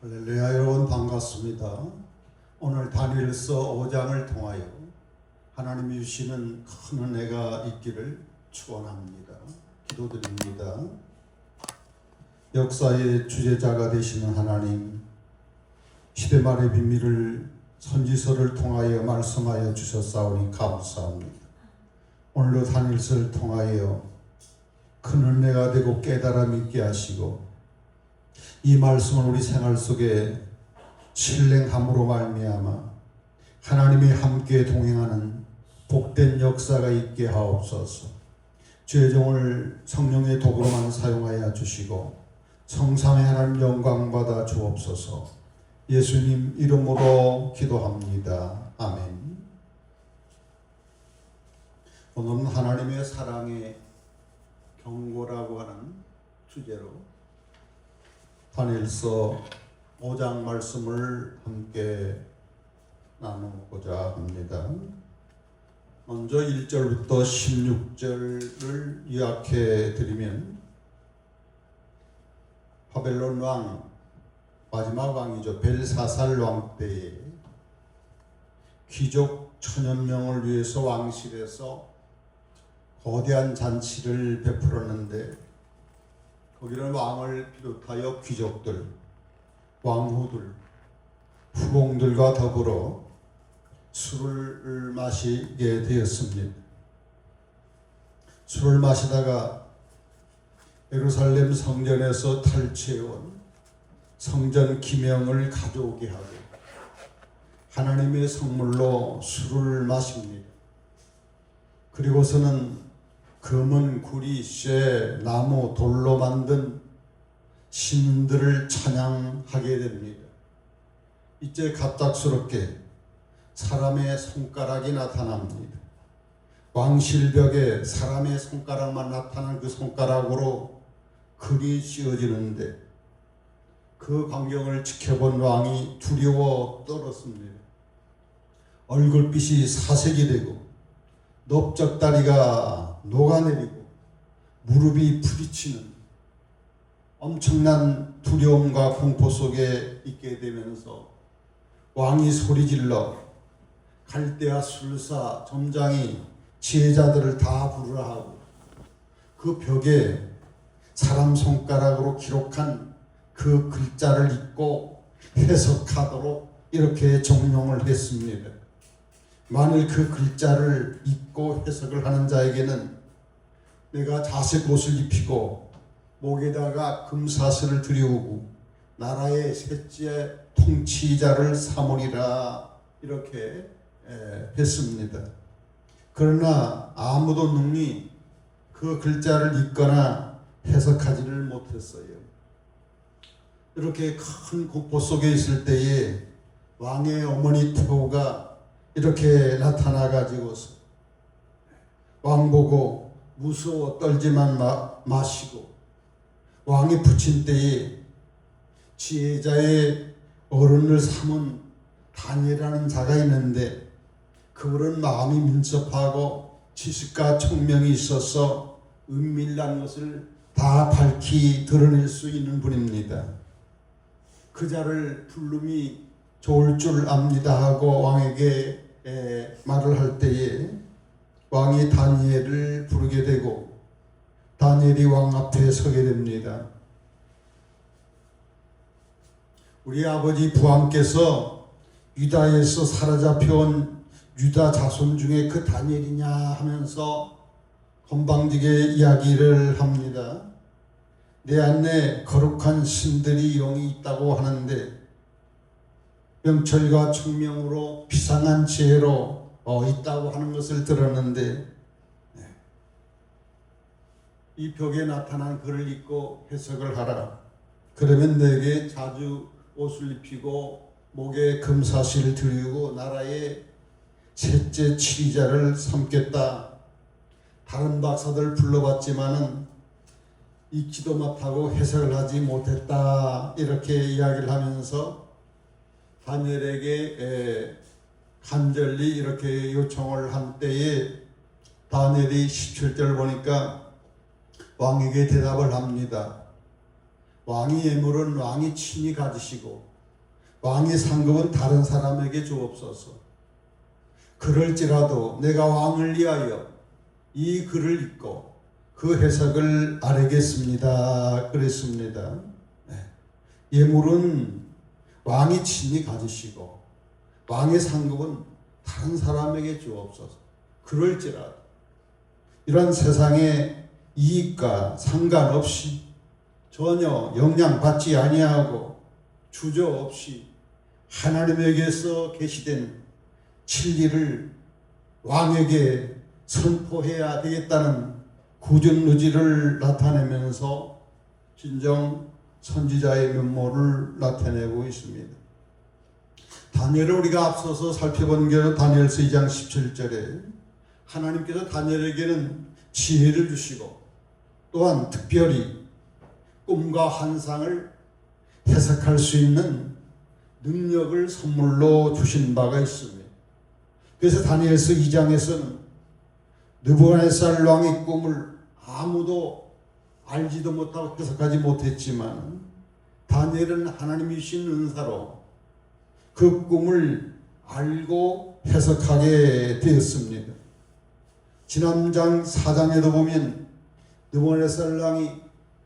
할렐루야. 여러분 반갑습니다. 오늘 다니엘서 5장을 통하여 하나님이 주시는 큰 은혜가 있기를 축원합니다. 기도드립니다. 역사의 주제자가 되시는 하나님, 시대말의 비밀을 선지서를 통하여 말씀하여 주셨사오니 감사합니다. 오늘도 다니엘서를 통하여 큰 은혜가 되고 깨달음 있게 하시고 이 말씀을 우리 생활 속에 실행함으로 말미암아 하나님이 함께 동행하는 복된 역사가 있게 하옵소서. 주의 종을 성령의 도구로만 사용하여 주시고 성삼의 하나님 영광 받아 주옵소서. 예수님 이름으로 기도합니다. 아멘. 오늘은 하나님의 사랑의 경고라고 하는 주제로 다니엘서 5장 말씀을 함께 나누고자 합니다. 먼저 1절부터 16절을 요약해 드리면, 바벨론 왕, 마지막 왕이죠, 벨사살 왕 때에 귀족 1000명을 위해서 왕실에서 거대한 잔치를 베풀었는데, 거기는 왕을 비롯하여 귀족들, 왕후들, 후궁들과 더불어 술을 마시게 되었습니다. 술을 마시다가 예루살렘 성전에서 탈취해온 성전 기명을 가져오게 하고 하나님의 선물로 술을 마십니다. 그리고서는 금은, 구리, 쇠, 나무, 돌로 만든 신들을 찬양하게 됩니다. 이제 갑작스럽게 사람의 손가락이 나타납니다. 왕실벽에 사람의 손가락만 나타난 그 손가락으로 글이 씌워지는데, 그 광경을 지켜본 왕이 두려워 떨었습니다. 얼굴빛이 사색이 되고 넓적다리가 녹아내리고 무릎이 부딪히는 엄청난 두려움과 공포 속에 있게 되면서 왕이 소리질러 갈대아 술사 점장이 지혜자들을 다 부르라 하고 그 벽에 사람 손가락으로 기록한 그 글자를 읽고 해석하도록 이렇게 종용을 했습니다. 만일 그 글자를 읽고 해석을 하는 자에게는 내가 자색 옷을 입히고 목에다가 금사슬을 들이우고 나라의 셋째 통치자를 삼으리라, 이렇게 했습니다. 그러나 아무도 능히 그 글자를 읽거나 해석하지를 못했어요. 이렇게 큰 공포 속에 있을 때에 왕의 어머니 태호가 이렇게 나타나 가지고서 왕 보고 무서워 떨지만 마시고, 왕이 부친 때에 지혜자의 어른을 삼은 다니엘이라는 자가 있는데, 그분은 마음이 민첩하고 지식과 총명이 있어서 은밀한 것을 다 밝히 드러낼 수 있는 분입니다. 그 자를 부름이 좋을 줄 압니다 하고 왕에게 말을 할 때에 왕이 다니엘을 부르게 되고 다니엘이 왕 앞에 서게 됩니다. 우리 아버지 부왕께서 유다에서 사로잡혀온 유다 자손 중에 그 다니엘이냐 하면서 건방지게 이야기를 합니다. 내 안에 거룩한 신들이 영이 있다고 하는데 명철과 총명으로 비상한 지혜로 있다고 하는 것을 들었는데, 이 벽에 나타난 글을 읽고 해석을 하라. 그러면 내게 자주 옷을 입히고 목에 금사슬을 들이우고 나라의 셋째 치리자를 삼겠다. 다른 박사들 불러봤지만은 읽지도 못하고 해석을 하지 못했다, 이렇게 이야기를 하면서 다니엘에게 간절히 이렇게 요청을 한 때에 다니엘이 17절 보니까 왕에게 대답을 합니다. 왕의 예물은 왕이 친히 가지시고 왕의 상급은 다른 사람에게 주옵소서. 그럴지라도 내가 왕을 위하여 이 글을 읽고 그 해석을 아뢰겠습니다. 그랬습니다. 예물은 왕이 친히 가지시고 왕의 상급은 다른 사람에게 주옵소서. 그럴지라도 이런 세상의 이익과 상관없이 전혀 영향받지 아니하고 주저없이 하나님에게서 계시된 진리를 왕에게 선포해야 되겠다는 굳은 의지를 나타내면서 진정 선지자의 면모를 나타내고 있습니다. 다니엘을 우리가 앞서서 살펴본 게 다니엘서 2장 17절에 하나님께서 다니엘에게는 지혜를 주시고 또한 특별히 꿈과 환상을 해석할 수 있는 능력을 선물로 주신 바가 있습니다. 그래서 다니엘서 2장에서는 느부갓네살 왕의 꿈을 아무도 알지도 못하고 해석하지 못했지만 다니엘은 하나님이 주신 은사로 그 꿈을 알고 해석하게 되었습니다. 지난 장 4장에도 보면 느부갓네살 왕이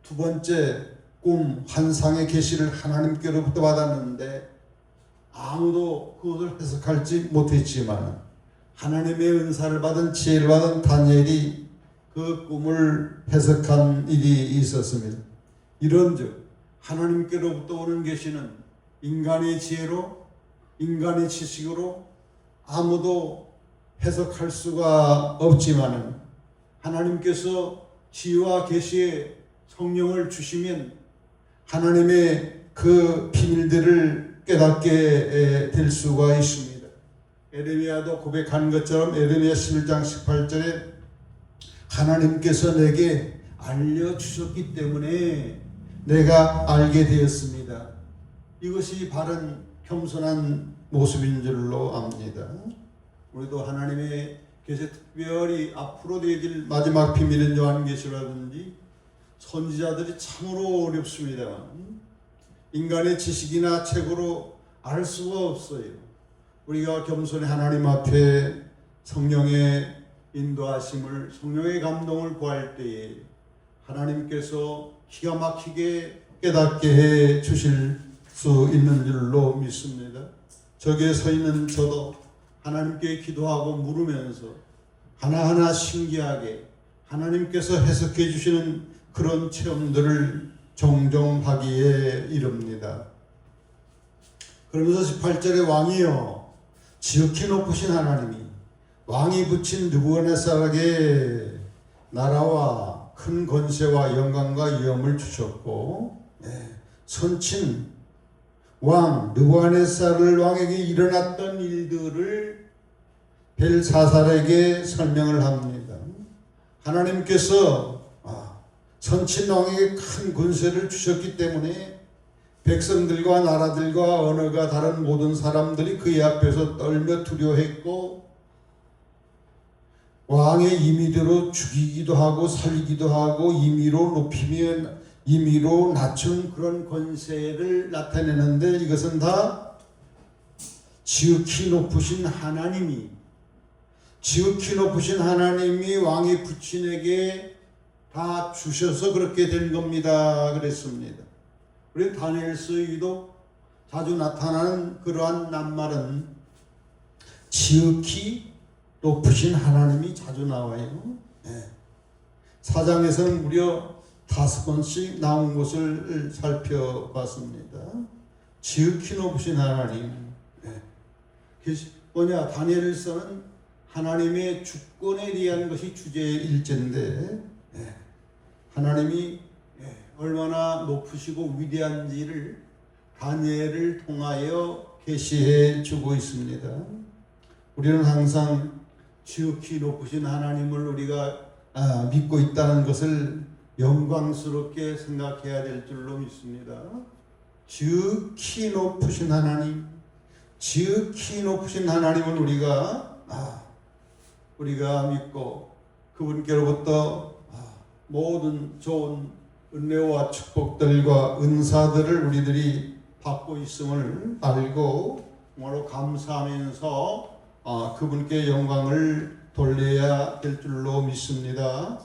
두 번째 꿈 환상의 계시를 하나님께로부터 받았는데 아무도 그것을 해석할지 못했지만 하나님의 은사를 받은 지혜를 받은 다니엘이 그 꿈을 해석한 일이 있었습니다. 이런즉 하나님께로부터 오는 계시는 인간의 지혜로 인간의 지식으로 아무도 해석할 수가 없지만은 하나님께서 지혜와 계시의 성령을 주시면 하나님의 그 비밀들을 깨닫게 될 수가 있습니다. 에레미야도 고백한 것처럼 에레미야 11장 18절에 하나님께서 내게 알려주셨기 때문에 내가 알게 되었습니다. 이것이 바른 겸손한 모습인 줄로 압니다. 우리도 하나님의 계시 특별히 앞으로 되어질 마지막 비밀인 요한계시라든지 선지자들이 참으로 어렵습니다만 인간의 지식이나 책으로 알 수가 없어요. 우리가 겸손히 하나님 앞에 성령의 인도하심을 성령의 감동을 구할 때에 하나님께서 기가 막히게 깨닫게 해 주실 수 있는 줄로 믿습니다. 저기에 서 있는 저도 하나님께 기도하고 물으면서 하나하나 신기하게 하나님께서 해석해 주시는 그런 체험들을 종종 하기에 이릅니다. 그러면서 18절에 왕이여 지극히 높으신 하나님이 왕이 붙인 느부갓네살에게 나라와 큰 권세와 영광과 위엄을 주셨고 선친 왕 느부갓네살 왕에게 일어났던 일들을 벨사살에게 설명을 합니다. 하나님께서 선친 왕에게 큰 권세를 주셨기 때문에 백성들과 나라들과 언어가 다른 모든 사람들이 그의 앞에서 떨며 두려워했고 왕의 임의대로 죽이기도 하고 살리기도 하고 임의로 높이면 임의로 낮춘 그런 권세를 나타내는데 이것은 다 지극히 높으신 하나님이 왕의 부친에게 다 주셔서 그렇게 된 겁니다. 그랬습니다. 우리 다니엘서에도 자주 나타나는 그러한 낱말은 지극히 높으신 하나님이 자주 나와요. 사장에서는 무려 5번씩 나온 것을 살펴봤습니다. 지극히 높으신 하나님. 다니엘서는 하나님의 주권에 대한 것이 주제일제인데 하나님이 얼마나 높으시고 위대한지를 다니엘을 통하여 계시해 주고 있습니다. 우리는 항상 지극히 높으신 하나님을 우리가 믿고 있다는 것을 영광스럽게 생각해야 될 줄로 믿습니다. 지극히 높으신 하나님, 지극히 높으신 하나님을 우리가 믿고 그분께로부터 모든 좋은 은혜와 축복들과 은사들을 우리들이 받고 있음을 알고 정말로 감사하면서 그분께 영광을 돌려야 될 줄로 믿습니다.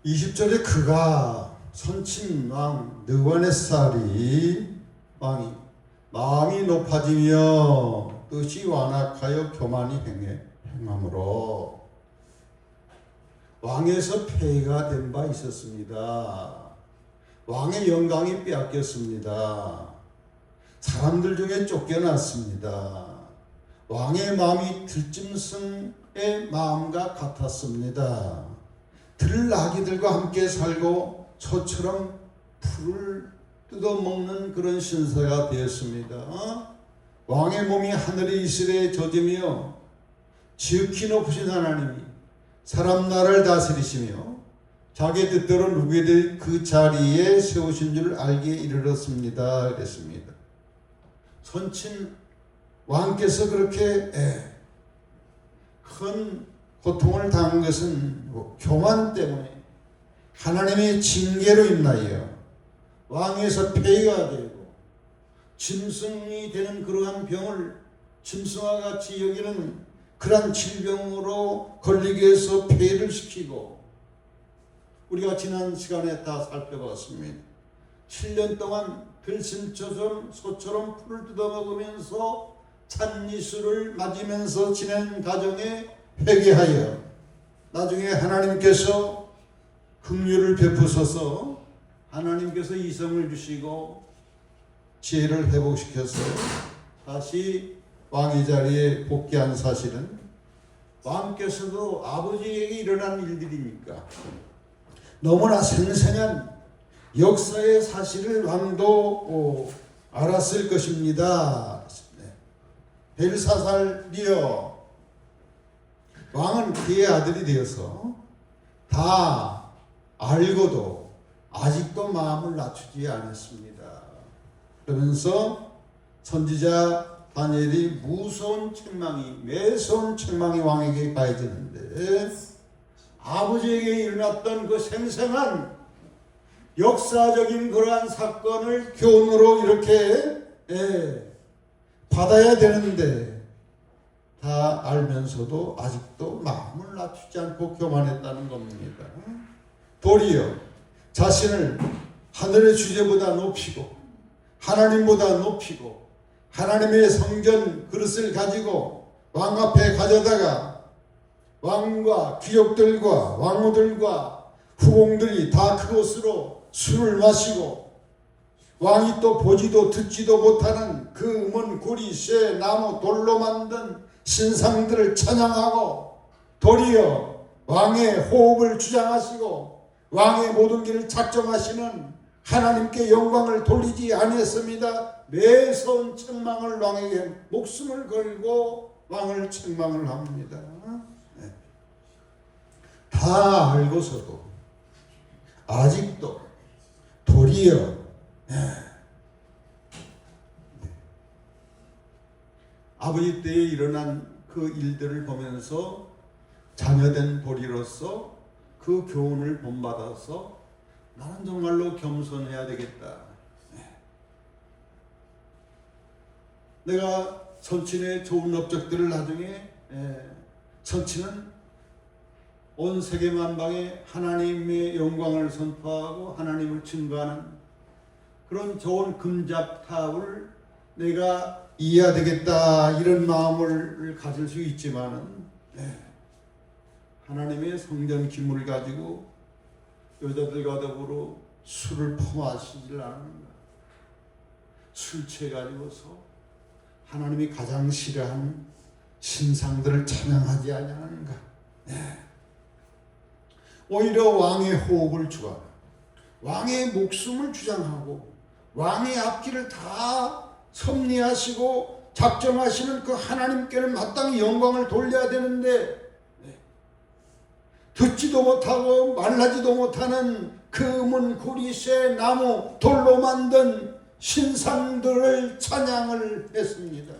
20절에 그가 선친왕 느부갓네살이 왕이 마음이 높아지며 뜻이 완악하여 교만이 행함으로 왕에서 폐해가 된 바 있었습니다. 왕의 영광이 빼앗겼습니다. 사람들 중에 쫓겨났습니다. 왕의 마음이 들짐승의 마음과 같았습니다. 들나귀들과 함께 살고 소처럼 풀을 뜯어먹는 그런 신세가 되었습니다. 왕의 몸이 하늘에 이슬에 젖으며 지극히 높으신 하나님이 사람 나라를 다스리시며 자기 뜻대로 누구에게 그 자리에 세우신 줄 알기에 이르렀습니다. 그랬습니다. 선친 왕께서 그렇게 큰 고통을 당한 것은 교만 때문에 하나님의 징계로 인하여 왕에서 폐위가 되고 짐승이 되는 그러한 병을 짐승과 같이 여기는 그러한 질병으로 걸리게 해서 폐위를 시키고 우리가 지난 시간에 다 살펴봤습니다. 7년 동안 들짐처럼 소처럼 풀을 뜯어먹으면서 찬이슬을 맞으면서 지낸 가정에 회개하여 나중에 하나님께서 긍휼을 베푸셔서 하나님께서 이성을 주시고 지혜를 회복시켜서 다시 왕의 자리에 복귀한 사실은 왕께서도 아버지에게 일어난 일들이니까 너무나 생생한 역사의 사실을 왕도 알았을 것입니다. 벨사살이여 왕은 그의 아들이 되어서 다 알고도 아직도 마음을 낮추지 않았습니다. 그러면서 선지자 다니엘이 무서운 책망이 매서운 책망이 왕에게 가해지는데 아버지에게 일어났던 그 생생한 역사적인 그러한 사건을 교훈으로 이렇게 받아야 되는데 다 알면서도 아직도 마음을 낮추지 않고 교만했다는 겁니다. 도리어 자신을 하늘의 주제보다 높이고 하나님보다 높이고 하나님의 성전 그릇을 가지고 왕 앞에 가져다가 왕과 귀족들과 왕후들과 후궁들이 다 그곳으로 술을 마시고 왕이 또 보지도 듣지도 못하는 그 먼 구리, 쇠, 나무, 돌로 만든 신상들을 찬양하고 도리어 왕의 호흡을 주장하시고 왕의 모든 길을 작정하시는 하나님께 영광을 돌리지 아니했습니다. 매서운 책망을 왕에게 목숨을 걸고 왕을 책망을 합니다. 다 알고서도 아직도 도리어 아버지 때에 일어난 그 일들을 보면서 자녀된 도리로서 그 교훈을 본받아서 나는 정말로 겸손해야 되겠다. 내가 선친의 좋은 업적들을 나중에 선친은 온 세계 만방에 하나님의 영광을 선포하고 하나님을 증거하는 그런 좋은 금잡탑을 내가 이해해야 되겠다 이런 마음을 가질 수 있지만은 하나님의 성전 기물을 가지고 여자들과 더불어 술을 퍼마시질 않는가. 술 취해가지고서 하나님이 가장 싫어하는 신상들을 찬양하지 아니하는가. 오히려 왕의 호흡을 주하라. 왕의 목숨을 주장하고 왕의 앞길을 다 섭리하시고 작정하시는 그 하나님께는 마땅히 영광을 돌려야 되는데 듣지도 못하고 말하지도 못하는 금은 구리쇠 나무 돌로 만든 신상들을 찬양을 했습니다.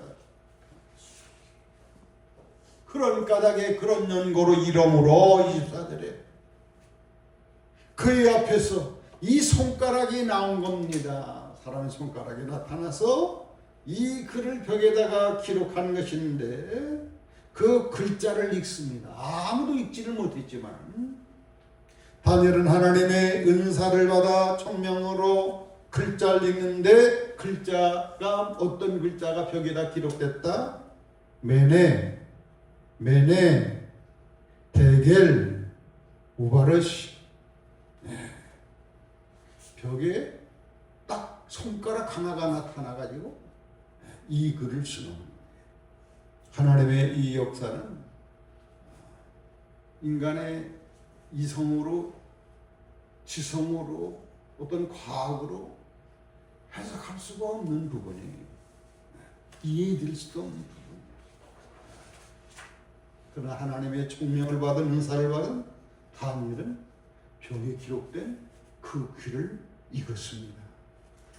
그런 까닭에 그런 연고로 이러므로 24절에 그의 앞에서 이 손가락이 나온 겁니다. 사람의 손가락이 나타나서 이 글을 벽에다가 기록한 것인데 그 글자를 읽습니다. 아무도 읽지를 못했지만 다니엘은 하나님의 은사를 받아 청명으로 글자를 읽는데 글자가 어떤 글자가 벽에다 기록됐다? 메네, 데겔, 우바르시. 벽에 딱 손가락 하나가 나타나가지고 이 글을 쓰는 거예요. 하나님의 이 역사는 인간의 이성으로, 지성으로, 어떤 과학으로 해석할 수가 없는 부분이 이해될 수도 없는 부분이에요. 그러나 하나님의 총명을 받은 은사를 받은 다니엘은 벽에 기록된 그 글을 읽었습니다.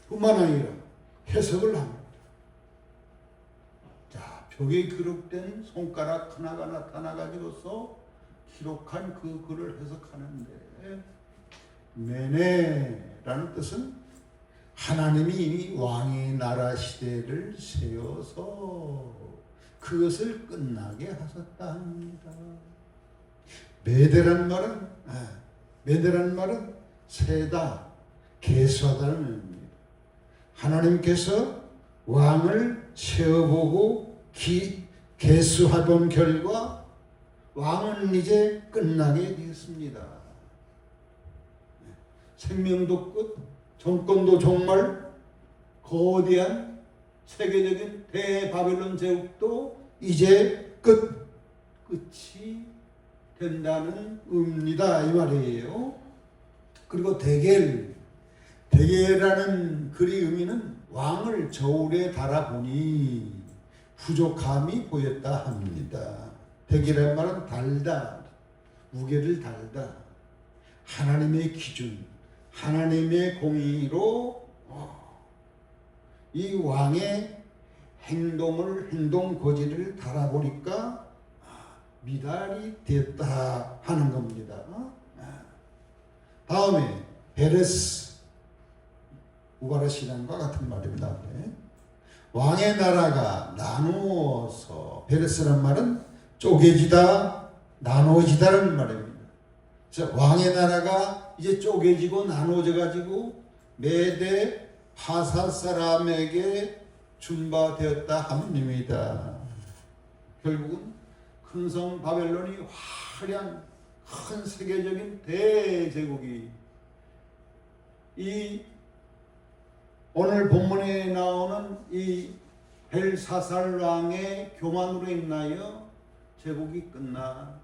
뿐만 아니라 해석을 합니다. 자, 벽에 기록된 손가락 하나가 나타나가지고서 기록한 그 글을 해석하는데 메네라는 뜻은 하나님이 이미 왕의 나라 시대를 세워서 그것을 끝나게 하셨다 합니다. 메대란 말은 세다, 계수하다는 의미입니다. 하나님께서 왕을 세워보고 계수해본 결과 왕은 이제 끝나게 되었습니다. 생명도 끝, 정권도 종말, 거대한 세계적인 대바벨론 제국도 이제 끝이 된다는 의미다 이 말이에요. 그리고 데겔이라는 글의 의미는 왕을 저울에 달아보니 부족함이 보였다 합니다. 데겔이라는 말은 달다, 무게를 달다, 하나님의 기준, 하나님의 공의로 이 왕의 행동 고지를 달아보니까 미달이 되었다 하는 겁니다. 다음에 베레스, 우바르시란과 같은 말입니다. 왕의 나라가 나누어서, 베레스란 말은 쪼개지다, 나누어지다는 말입니다. 그래서 왕의 나라가 이제 쪼개지고 나누어져 가지고 메대 파사 사람에게 준바되었다 함입니다. 결국은 큰 성 바벨론이 화려한 큰 세계적인 대제국이 이 오늘 본문에 나오는 이 벨사살 왕의 교만으로 인하여 제국이 끝나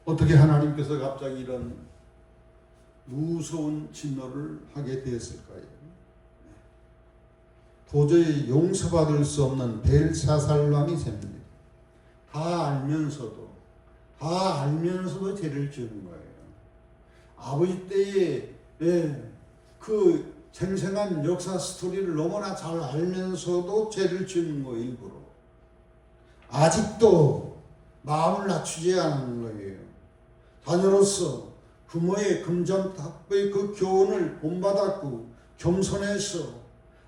어떻게 하나님께서 갑자기 이런 무서운 진노를 하게 되었을까요? 도저히 용서받을 수 없는 벨사살 왕이 셉니다. 다 알면서도 죄를 지은 거예요. 아버지 때의 그 생생한 역사 스토리를 너무나 잘 알면서도 죄를 지은 거예요. 일부러. 아직도 마음을 낮추지 않는 거예요. 자녀로서 부모의 금전탁부의 그 교훈을 본받았고 겸손해서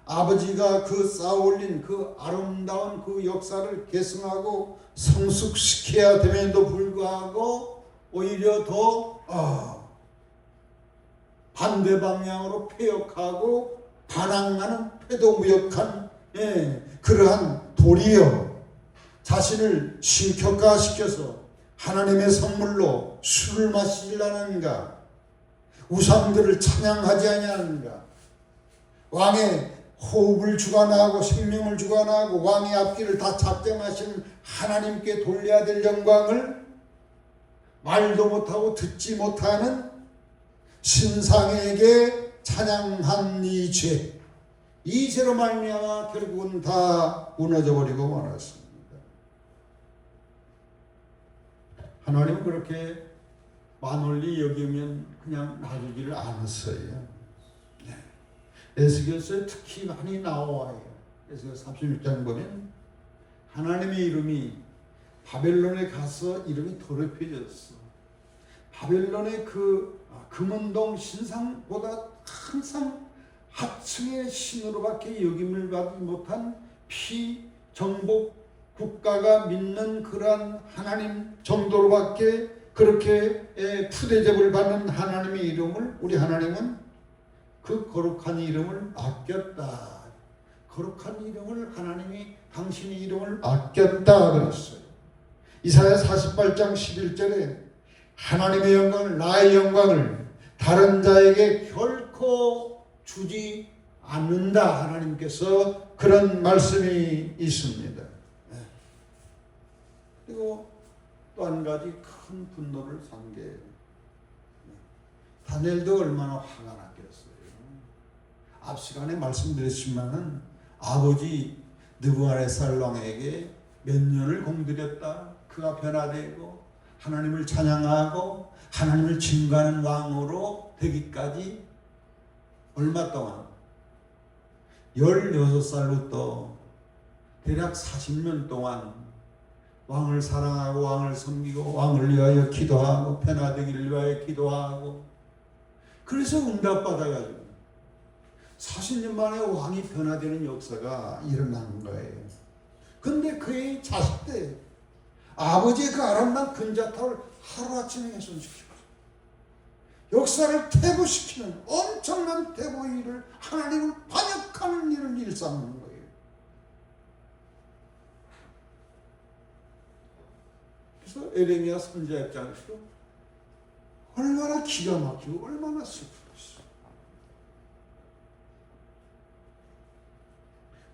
아버지가 그 쌓아올린 그 아름다운 그 역사를 계승하고 성숙시켜야 됨에도 불구하고 오히려 더 반대 방향으로 패역하고 반항하는 패도무역한 그러한 도리어 자신을 신격화시켜서 하나님의 선물로 술을 마시려는가, 우상들을 찬양하지 아니하는가, 왕의 호흡을 주관하고 생명을 주관하고 왕의 앞길을 다 작정하시는 하나님께 돌려야 될 영광을 말도 못하고 듣지 못하는 신상에게 찬양한 이 죄, 이 죄로 말미암아 결국은 다 무너져 버리고 말았습니다. 하나님은 그렇게 만홀리 여기면 그냥 놔두지를 않았어요. 에스겔서에 특히 많이 나와요. 에스겔 36장 보면 하나님의 이름이 바벨론에 가서 이름이 더럽혀졌어. 바벨론의 그 금은동 신상보다 항상 하층의 신으로밖에 여김을 받지 못한 피정복 국가가 믿는 그러한 하나님 정도로밖에 그렇게 푸대접을 받는 하나님의 이름을 우리 하나님은 그 거룩한 이름을 아꼈다. 거룩한 이름을 하나님이 당신의 이름을 아꼈다 그랬어요. 이사야 48장 11절에 하나님의 영광을 나의 영광을 다른 자에게 결코 주지 않는다. 하나님께서 그런 말씀이 있습니다. 그리고 또 한 가지 큰 분노를 산 게 다니엘도 얼마나 화가 났겠어요. 앞 시간에 말씀드렸지만은 아버지 느부갓네살 왕에게 몇 년을 공들였다. 그가 변화되고 하나님을 찬양하고 하나님을 증거하는 왕으로 되기까지 얼마 동안 16살부터 대략 40년 동안 왕을 사랑하고 왕을 섬기고 왕을 위하여 기도하고 변화되기를 위하여 기도하고 그래서 응답받아가지고 40년 만에 왕이 변화되는 역사가 일어난 거예요. 근데 그의 자식들 아버지의 그 아름다운 근자탑을 하루아침에 훼손시키고 역사를 퇴보시키는 엄청난 퇴보의 일을 하나님을 반역하는 일을 일삼는 거예요. 그래서 에레미야 선지자 입장에서 얼마나 기가 막히고 얼마나 슬프겠어.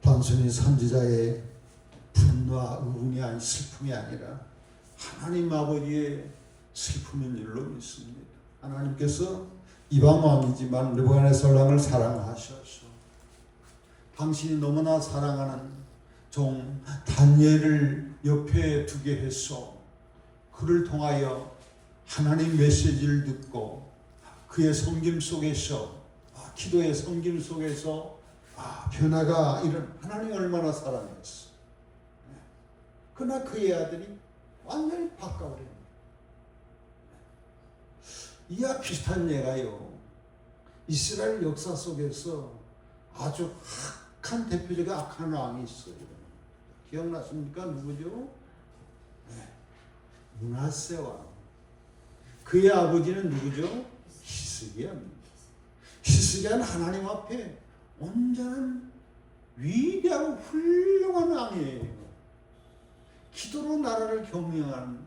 단순히 선지자의 분노와 의분이 아닌 슬픔이 아니라 하나님 아버지의 슬픔인 줄로 믿습니다. 하나님께서 이방 왕이지만 느부갓네살 왕을 사랑하셔서 당신이 너무나 사랑하는 종 다니엘을 옆에 두게 해서 그를 통하여 하나님 메시지를 듣고 그의 섬김 속에서 기도의 섬김 속에서 변화가 이런 하나님이 얼마나 사랑했어. 그러나 그의 아들이 완전히 바꿔버립니다. 이와 비슷한 예가요. 이스라엘 역사 속에서 아주 악한 대표적인 악한 왕이 있어요. 기억나십니까? 누구죠? 므낫세 왕. 그의 아버지는 누구죠? 히스기야입니다. 히스기야는 하나님 앞에 온전한 위대하고 훌륭한 왕이에요. 기도로 나라를 경영하는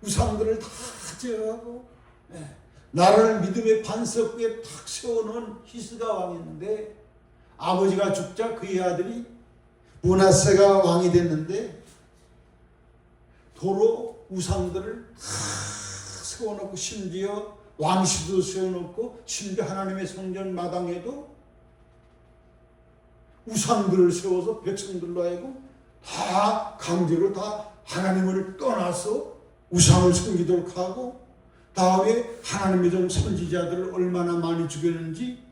우상들을 다 제어하고 나라를 믿음의 반석 위에 탁 세워놓은 히스기야 왕인데 아버지가 죽자 그의 아들이 므낫세가 왕이 됐는데 도로 우상들을 다 세워놓고 심지어 왕실도 세워놓고 심지어 하나님의 성전 마당에도 우상들을 세워서 백성들로 하여금 다 강제로 다 하나님을 떠나서 우상을 섬기도록 하고 다음에 하나님의 종 선지자들을 얼마나 많이 죽였는지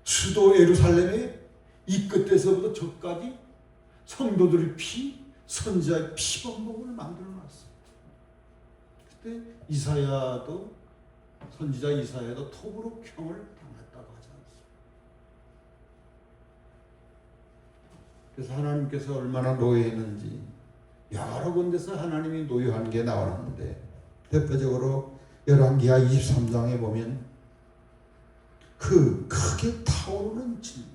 수도 예루살렘에 이 끝에서부터 저까지 성도들의 피, 선지자의 피범벅을 만들어놨어요. 그때 이사야도 선지자 이사야도 톱으로 평을 당했다고 하지 않습니까? 그래서 하나님께서 얼마나 노예했는지 여러 군데서 하나님이 노예한 게 나오는데 대표적으로 열왕기하 23장에 보면 그 크게 타오르는 진노,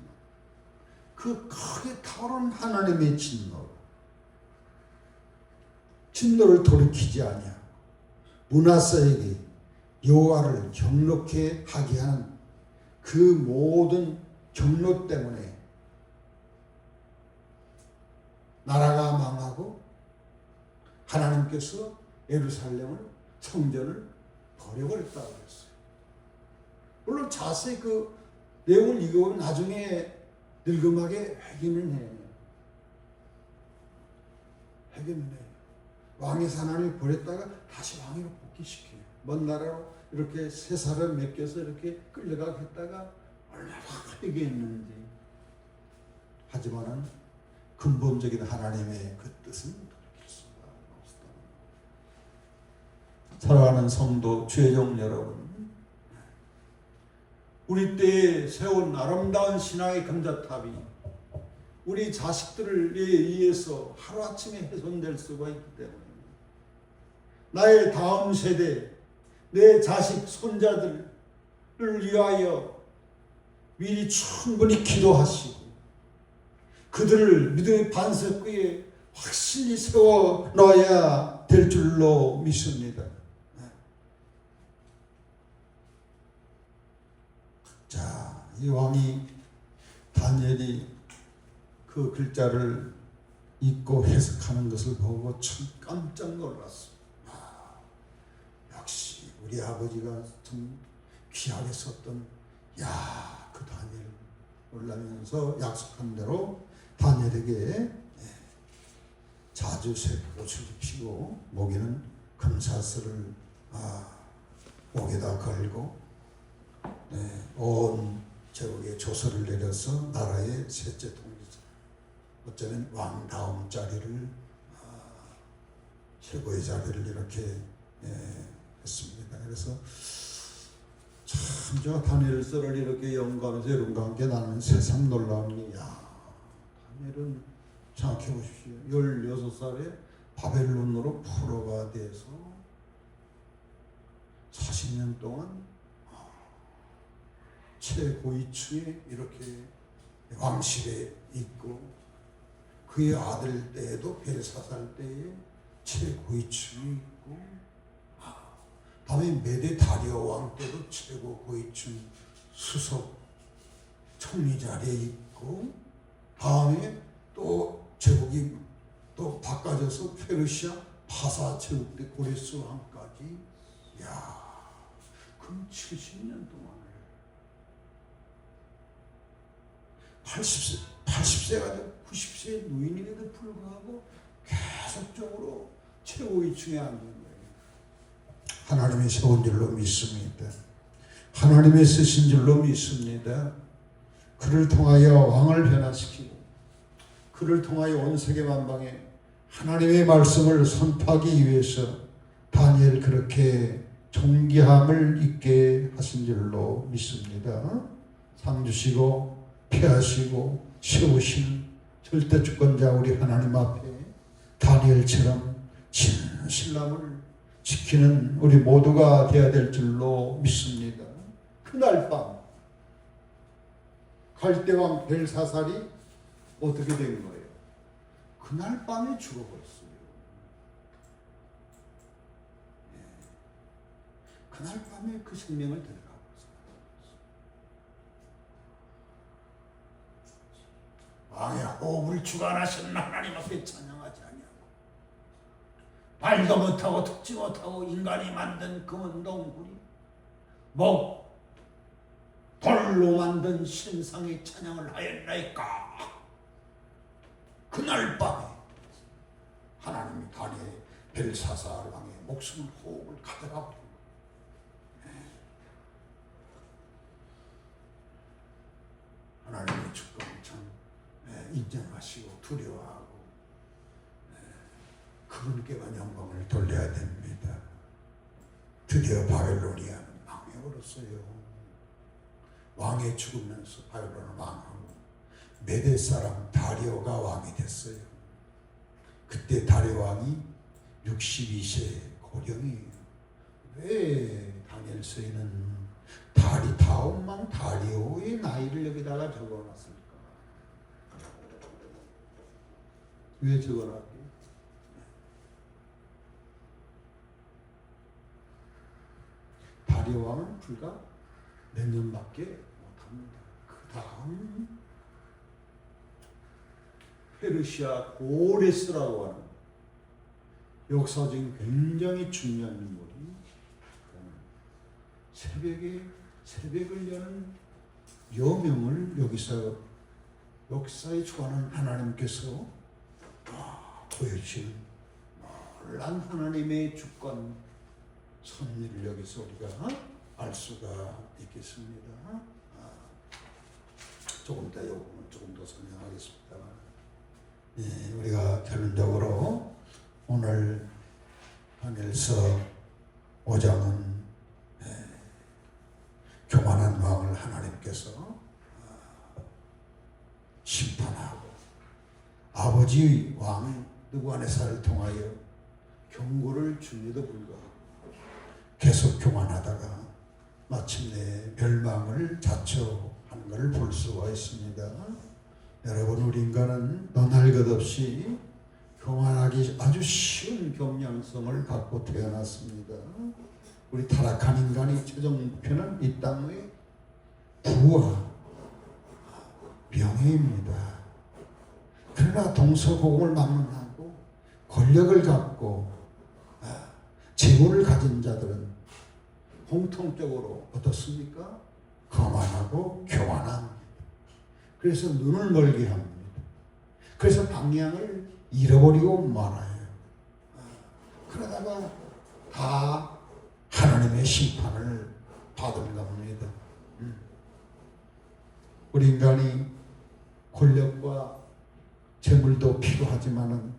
그 크게 타오르는 하나님의 진노를 돌이키지 아니하고 므낫세에게 여호와를 경록해 하게 하는 그 모든 경로 때문에 나라가 망하고 하나님께서 예루살렘을 성전을 버려버렸다고 했어요. 물론 자세히 그 내용을 읽어보면 나중에 늙음하게 회개는 해요. 회개는 해요. 왕에서 하나님이 버렸다가 다시 왕으로 복귀시켜요. 먼 나라로 이렇게 세 사람 맡겨서 이렇게 끌려가겠다가 얼마나 회개했는지. 하지만은 근본적인 하나님의 그 뜻은 돌이킬 수가 없다. 사랑하는 성도 죄종 여러분, 우리 때에 세운 아름다운 신앙의 금자탑이 우리 자식들을 의해서 하루아침에 훼손될 수가 있기 때문에 나의 다음 세대, 내 자식, 손자들을 위하여 미리 충분히 기도하시고 그들을 믿음의 반석 위에 확실히 세워놔야 될 줄로 믿습니다. 자, 이 왕이 다니엘이 그 글자를 읽고 해석하는 것을 보고 참 깜짝 놀랐어. 역시 우리 아버지가 참 귀하게 썼던 그 다니엘 놀라면서 약속한 대로 다니엘에게 자주 새 옷을 입히고 목에는 금사슬을 목에다 걸고 온 제국에 조서를 내려서 나라의 셋째 통치자, 어쩌면 왕 다음 자리를 최고의 자리를 이렇게 했습니다. 그래서 참 저 다니엘서를 이렇게 연구하면서 여러분과 함께 나누는 세상 놀라운 게 다니엘은 생각해 보십시오. 16살에 바벨론으로 포로가 돼서 40년 동안 최고위층에 이렇게 왕실에 있고 그의 아들 때에도 벨사살 때에 최고위층에 있고 다음에 메데 다리오 왕 때도 최고 고위층 수석 총리 자리에 있고 다음에 또 제국이 또 바꿔져서 페르시아 파사 제국 때 고레스 왕까지 그럼 70년 동안을 80세가 되고 90세의 노인에게도 불구하고 계속적으로 최고위층에 앉은 거예요. 하나님이 세운 줄로 믿습니다. 하나님의 쓰신 줄로 믿습니다. 그를 통하여 왕을 변화시키고 그를 통하여 온 세계 만방에 하나님의 말씀을 선포하기 위해서 다니엘 그렇게 존귀함을 있게 하신 줄로 믿습니다. 상 주시고 피하시고 세우시는 절대 주권자 우리 하나님 앞에 다니엘처럼 진실함을 지키는 우리 모두가 되어야 될 줄로 믿습니다. 그날 밤 갈대왕 벨사살이 어떻게 된 거예요? 그날 밤에 죽어버렸어요. 그날 밤에 그 생명을 들어가고 있어요. 왕의 호흡을 주관하시는 하나님 앞에 찬양하지 아니하고 발도 못하고 ထုတ်지 못하고 인간이 만든 금은 동굴이 돌로 만든 신상의 찬양을 하였나이까. 그날 밤에 하나님이 다니엘 벨사살 왕의 목숨을 호흡을 가져가 버린 거예요. 하나님의 주권을 참 인정하시고 두려워하고 그분께만 영광을 돌려야 됩니다. 드디어 바벨로니아는 망해버렸어요. 왕이 죽으면서 바벨론은 망하고 메대 사람 다리오가 왕이 됐어요. 그때 다리오 왕이 62세 고령이에요. 왜 다니엘서에는 다음왕 다리오의 나이를 여기다가 적어놨을까? 왜 적어놨게? 다리오 왕은 불과 몇 년밖에 못합니다. 그 다음 페르시아 고레스라고 하는 역사적인 굉장히 중요한 인물이 새벽을 여는 여명을 여기서 역사에 주관하는 하나님께서 보여주신 놀란 하나님의 주권 섭리를 여기서 우리가 알 수가 있겠습니다. 조금 이따 이 부분 조금 더 설명하겠습니다. 우리가 결론적으로 오늘 다니엘서 5장은 교만한 왕을 하나님께서 심판하고 아버지의 왕 느부갓네살을 통하여 경고를 줌에도 불구하고 계속 교만하다가 마침내 멸망을 자초한 것을 볼 수가 있습니다. 여러분, 우리 인간은 너날 것 없이 교만하기 아주 쉬운 경향성을 갖고 태어났습니다. 우리 타락한 인간의 최종 목표는 이 땅의 부와 명예입니다. 그러나 동서고금을 막론하고 권력을 갖고 재물을 가진 자들은 공통적으로 어떻습니까? 거만하고 교만합니다. 그래서 눈을 멀게 합니다. 그래서 방향을 잃어버리고 말아요. 그러다가 다 하나님의 심판을 받은 겁니다. 우리 인간이 권력과 재물도 필요하지만은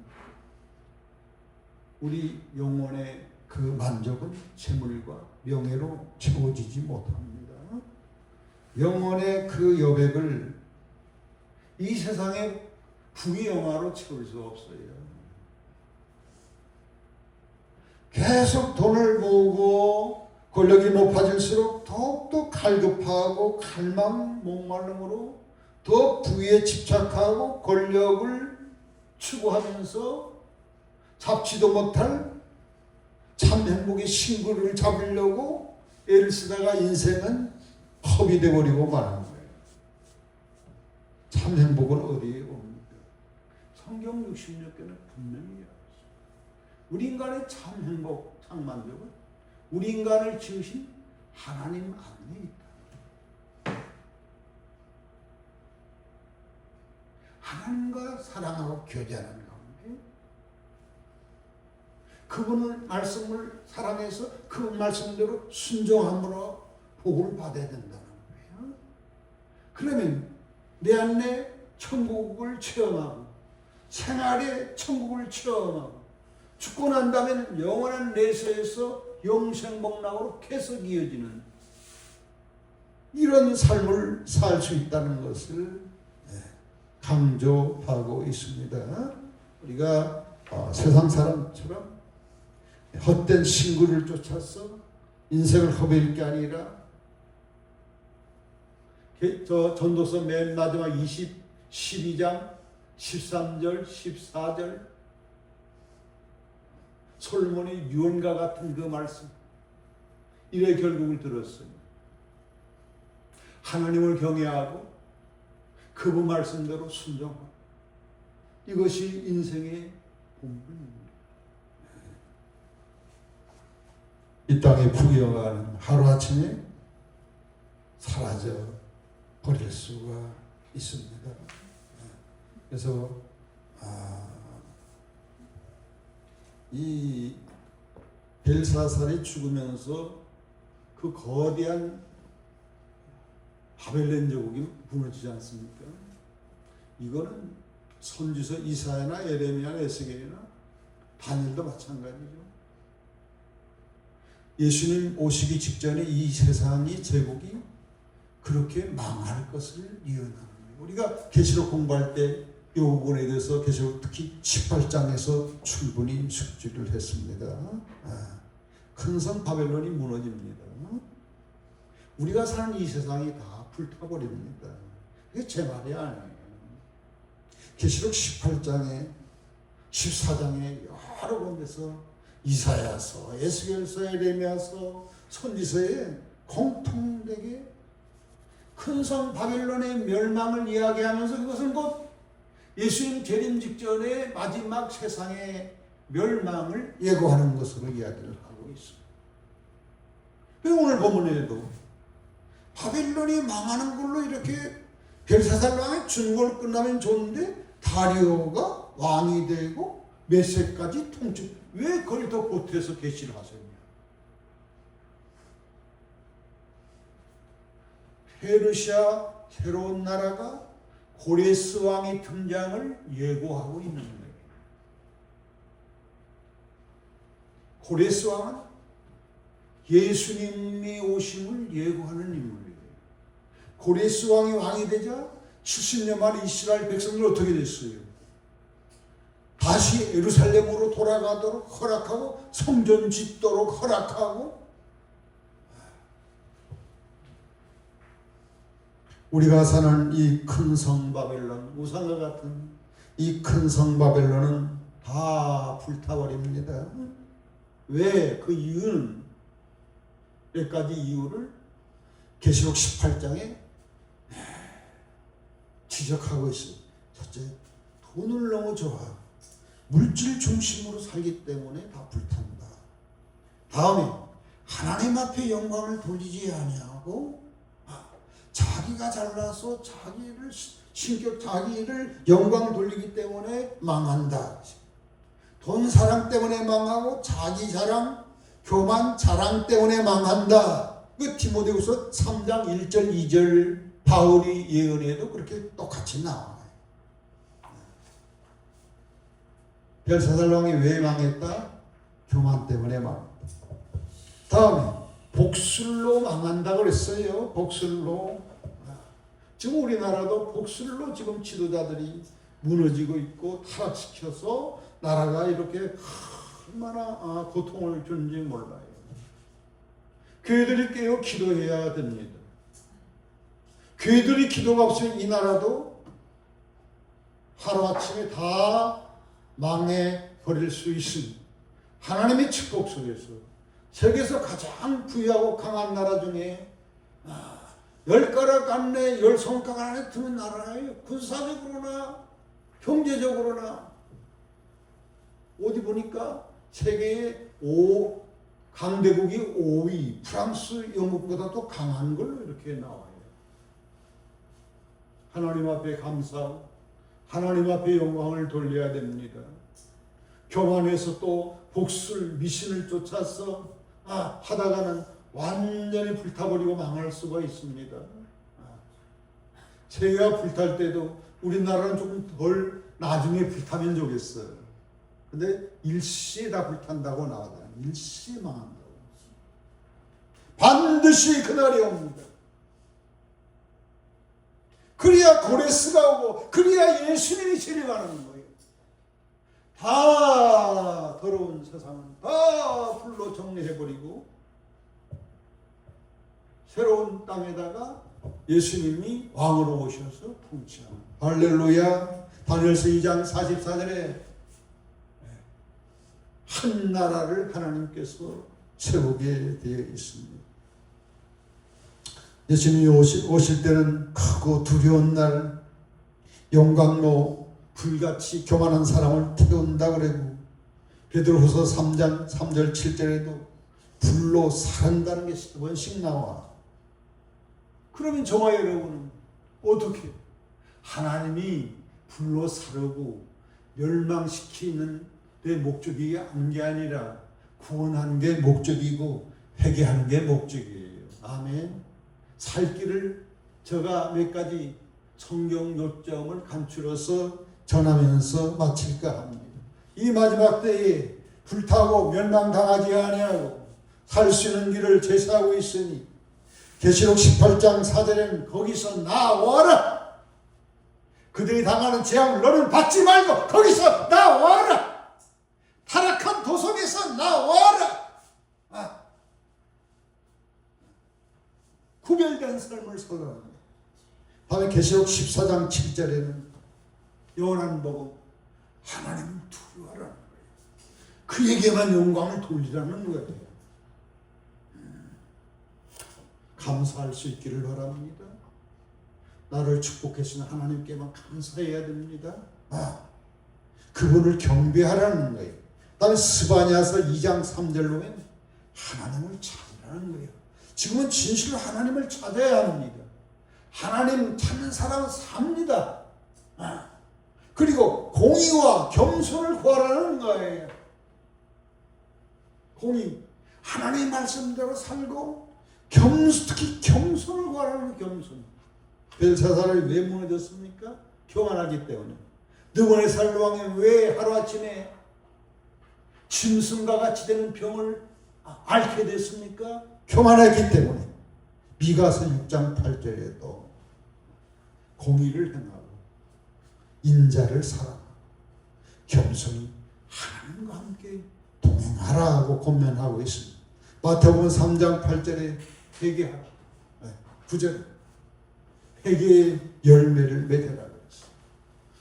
우리 영혼의 그 만족은 재물과 명예로 채워지지 못합니다. 영혼의 그 여백을 이 세상의 부귀영화로 채울 수 없어요. 계속 돈을 모으고 권력이 높아질수록 더욱더 갈급하고 갈망 목마름으로 더 부에 집착하고 권력을 추구하면서 잡지도 못할 참 행복의 신구를 잡으려고 애를 쓰다가 인생은 헛이 되어버리고 마는 거예요. 참 행복은 어디에 옵니까? 성경 66개는 분명히 이야기했어요. 우리 인간의 참 행복, 참 만족은 우리 인간을 지으신 하나님 안에 있다. 하나님과 사랑하고 교제하는 가운데 그분의 말씀을 사랑해서 그 말씀대로 순종함으로 복을 받아야 된다는 거예요. 그러면 내 안에 천국을 체험하고 생활의 천국을 체험하고 죽고 난 다음에는 영원한 내세에서 영생복락으로 계속 이어지는 이런 삶을 살 수 있다는 것을 강조하고 있습니다. 우리가 세상 사람처럼 헛된 신구를 쫓아서 인생을 허비할 게 아니라 저 전도서 맨 마지막 12장 13절 14절 솔로몬의 유언과 같은 그 말씀 이래 결국을 들었어요. 하나님을 경외하고 그분 말씀대로 순종하고 이것이 인생의 본분입니다. 이 땅의 부귀영화는 하루아침에 사라져 버릴 수가 있습니다. 그래서 이 벨사살이 죽으면서 그 거대한 바벨론 제국이 무너지지 않습니까? 이거는 선지서 이사야나 예레미야나 에스겔이나 다니엘도 마찬가지죠. 예수님 오시기 직전에 이 세상이 제국이 그렇게 망할 것을 예언하는 거예요. 우리가 계시록 공부할 때 이 부분에 대해서 계시록 특히 18장에서 충분히 숙지를 했습니다. 큰 성 바벨론이 무너집니다. 우리가 사는 이 세상이 다 불타버립니다. 이게 제 말이 아니에요. 계시록 18장에 14장에 여러 군데서 이사야서, 에스겔서, 예레미야서, 선지서에 공통되게 큰 성 바벨론의 멸망을 이야기하면서 그것은 곧 예수님 재림 직전의 마지막 세상의 멸망을 예고하는 것으로 이야기를 하고 있습니다. 오늘 본문에도 바벨론이 망하는 걸로 이렇게 벨사살 왕의 준골 끝나면 좋은데 다리오가 왕이 되고 몇 세까지 통치, 왜 그걸 더 보태서 계시를 하셨냐? 페르시아 새로운 나라가 고레스 왕의 등장을 예고하고 있는 거예요. 고레스 왕은 예수님의 오심을 예고하는 인물이에요. 고레스 왕이 왕이 되자 70년 만에 이스라엘 백성들 어떻게 됐어요? 다시 예루살렘으로 돌아가도록 허락하고 성전 짓도록 허락하고, 우리가 사는 이 큰 성 바벨론, 우상과 같은 이 큰 성 바벨론은 다 불타버립니다. 왜? 그 이유는 몇 가지 이유를 계시록 18장에 지적하고 있어요. 첫째, 돈을 너무 좋아. 물질 중심으로 살기 때문에 다 불탄다. 다음에 하나님 앞에 영광을 돌리지 아니하고 자기가 잘나서 자기를 자기를 영광 돌리기 때문에 망한다. 돈 사랑 때문에 망하고 자기 자랑, 교만 자랑 때문에 망한다. 그 디모데후서 3장 1절 2절 바울이 예언에도 그렇게 똑같이 나와요. 벨사살 왕이 왜 망했다? 교만 때문에 망했다. 다음에 복술로 망한다고 그랬어요. 복술로. 지금 우리나라도 복술로 지금 지도자들이 무너지고 있고 타락시켜서 나라가 이렇게 얼마나 고통을 주는지 몰라요. 교회들이 깨어 기도해야 됩니다. 교회들이 기도가 없으면 이 나라도 하루아침에 다 망해버릴 수 있습니다. 하나님의 축복 속에서 세계에서 가장 부유하고 강한 나라 중에 10가락 안에 10손가락 안에 드는 나라예요. 군사적으로나 경제적으로나. 어디 보니까 세계의 강대국이 5위, 프랑스, 영국보다 더 강한 걸로 이렇게 나와요. 하나님 앞에 감사하고 하나님 앞에 영광을 돌려야 됩니다. 교만해서 또 복술, 미신을 쫓아서 하다가는 완전히 불타버리고 망할 수가 있습니다. 세계가 불탈 때도 우리나라는 조금 덜 나중에 불타면 좋겠어요. 근데 일시에 다 불탄다고 나오잖아요. 일시에 망한다고. 반드시 그날이 옵니다. 그래야 고레스가 오고 그래야 예수님이 진행하는 거예요. 다 더러운 세상은 다 불로 정리해버리고 새로운 땅에다가 예수님이 왕으로 오셔서 통치하는. 할렐루야. 다니엘서 2장 44절에 한 나라를 하나님께서 세우게 되어 있습니다. 예수님이 오실 때는 크고 두려운 날, 용광로 불같이 교만한 사람을 태운다 그러고, 베드로후서 3장 3절 7절에도 불로 사른다는 게 10번씩 나와. 그러면 저와 여러분은 어떻게? 하나님이 불로 사르고 멸망시키는 데 목적이 한 게 아니라 구원하는 게 목적이고 회개하는 게 목적이에요. 아멘. 살 길을 제가 몇 가지 성경 요점을 간추려서 전하면서 마칠까 합니다. 이 마지막 때에 불타고 멸망당하지 아니하고 살 수 있는 길을 제시하고 있으니 계시록 18장 4절에는 거기서 나와라. 그들이 당하는 재앙을 너는 받지 말고 거기서 나와라. 타락한 도성에서 나와라. 구별된 삶을 살아갑니다. 다음에 계시록 14장 7절에는 요한 보고 하나님 두려워하라는 거예요. 그에게만 영광을 돌리라는 거예요. 감사할 수 있기를 바랍니다. 나를 축복하시는 하나님께만 감사해야 됩니다. 그분을 경배하라는 거예요. 다음에 스바냐서 2장 3절로 보면 하나님을 찾으라는 거예요. 지금은 진실로 하나님을 찾아야 합니다. 하나님 찾는 사람은 삽니다. 그리고 공의와 겸손을 구하라는 거예요. 공의, 하나님의 말씀대로 살고 특히 겸손을 구하라는 겸손. 벨사살이 왜 무너졌습니까? 교만하기 때문에. 느부갓네살 왕이 왜 하루아침에 짐승과 같이 되는 병을 앓게 됐습니까? 교만하기 때문에. 미가서 6장 8절에도 공의를 행하고 인자를 사랑하고 겸손히 하나님과 함께 동행하라고 권면하고 있습니다. 마태복음 3장 8절에 회개하라. 9절에 회개의 열매를 맺으라 그랬어요.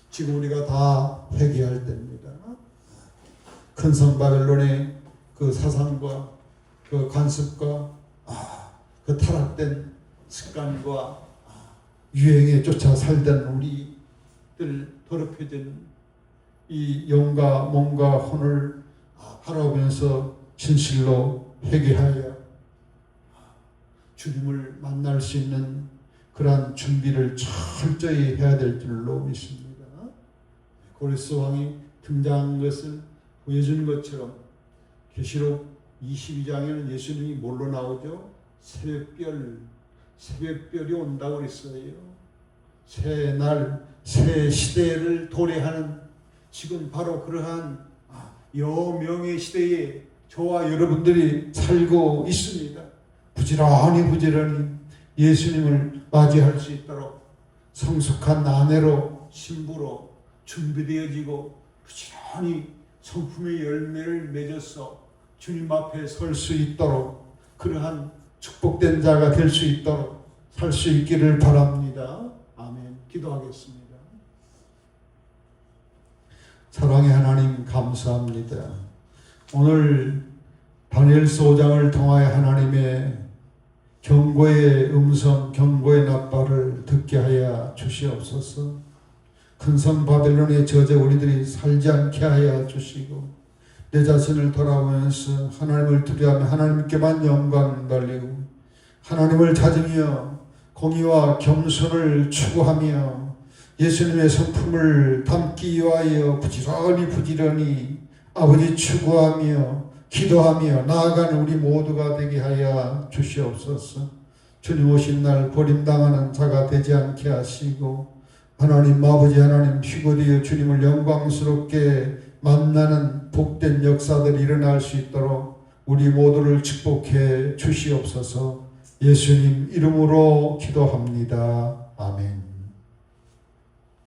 지금 우리가 다 회개할 때입니다. 큰 성 바벨론의 그 사상과 그 관습과 그 타락된 습관과 유행에 쫓아 살던 우리들 더럽혀진 이 영과 몸과 혼을 바라보면서 진실로 회개하여 주님을 만날 수 있는 그러한 준비를 철저히 해야 될 줄로 믿습니다. 고레스 왕이 등장한 것을 보여준 것처럼 계시록 22장에는 예수님이 뭘로 나오죠? 새벽별이 온다고 그랬어요. 새 날, 새 시대를 도래하는 지금 바로 그러한 여명의 시대에 저와 여러분들이 살고 있습니다. 부지런히 예수님을 맞이할 수 있도록 성숙한 아내로 신부로 준비되어지고 부지런히 성품의 열매를 맺어서 주님 앞에 설 수 있도록 그러한 축복된 자가 될 수 있도록 살 수 있기를 바랍니다. 아멘. 기도하겠습니다. 사랑의 하나님 감사합니다. 오늘 다니엘서 5장을 통하여 하나님의 경고의 음성, 경고의 납발을 듣게 하여 주시옵소서. 큰성 바벨론의 저제 우리들이 살지 않게 하여 주시고 내 자신을 돌아보면서 하나님을 두려워하며 하나님께만 영광 돌리고 하나님을 찾으며 공의와 겸손을 추구하며 예수님의 성품을 담기 위하여 부지런히 아버지 추구하며 기도하며 나아가는 우리 모두가 되게 하여 주시옵소서. 주님 오신 날 버림당하는 자가 되지 않게 하시고 하나님 아버지 하나님 피고되어 주님을 영광스럽게 만나는 복된 역사들이 일어날 수 있도록 우리 모두를 축복해 주시옵소서. 예수님 이름으로 기도합니다. 아멘.